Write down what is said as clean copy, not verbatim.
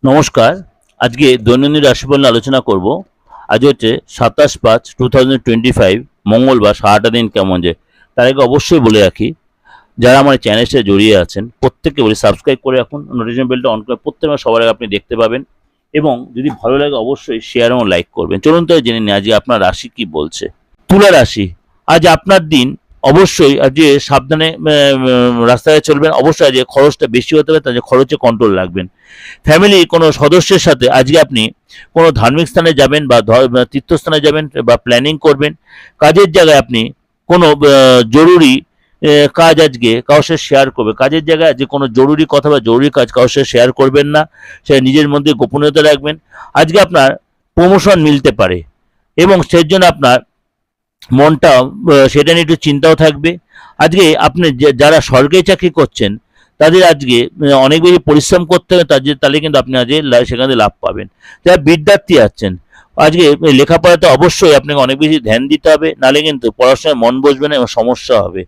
নমস্কার। আজকে দৈনন্দিন রাশিফল নিয়ে আলোচনা করব। আজ হচ্ছে 27/5/2025 মঙ্গলবার। সারাটা দিন কেমন যায় তার আগে অবশ্যই বলে রাখি, যারা আমার চ্যানেলের সাথে জড়িয়ে আছেন প্রত্যেককে বলি সাবস্ক্রাইব করে রাখুন, নোটিফিকেশন বেলটা অন করে প্রত্যেক মাস সবার আগে আপনি দেখতে পাবেন। এবং যদি ভালো লাগে অবশ্যই শেয়ার এবং লাইক করবেন। চলুন তো জেনে নিই আজকে আপনার রাশি কি বলছে। তুলা রাশি, আজ আপনার দিন। অবশ্যই আজকে সাবধানে রাস্তায় চলবেন। অবশ্যই আজকে খরচটা বেশি হতে হবে, তাই খরচে কন্ট্রোল রাখবেন। ফ্যামিলির কোনো সদস্যের সাথে আজকে আপনি কোনো ধার্মিক স্থানে যাবেন বা তীর্থস্থানে যাবেন বা প্ল্যানিং করবেন। কাজের জায়গায় আপনি কোনো জরুরি কাজ আজকে কারোর সাথে শেয়ার করবে। কাজের জায়গায় যে কোনো জরুরি কথা বা জরুরি কাজ কারোর সাথে শেয়ার করবেন না, সেটা নিজের মধ্যে গোপনীয়তা রাখবেন। আজকে আপনার প্রমোশন মিলতে পারে এবং সেই জন্য আপনার মনটা সেটা নিয়ে একটু চিন্তাও থাকবে। আজকে আপনি যারা সরকারি চাকরি করছেন তাদের আজকে অনেক বেশি পরিশ্রম করতে হবে, তাহলে কিন্তু আপনি আজকে সেখানে লাভ পাবেন। যারা বিদ্যার্থী আছেন আজকে লেখাপড়াতে অবশ্যই আপনাকে অনেক বেশি ধ্যান দিতে হবে, নাহলে কিন্তু পড়াশোনায় মন বসবে না এবং সমস্যা হবে।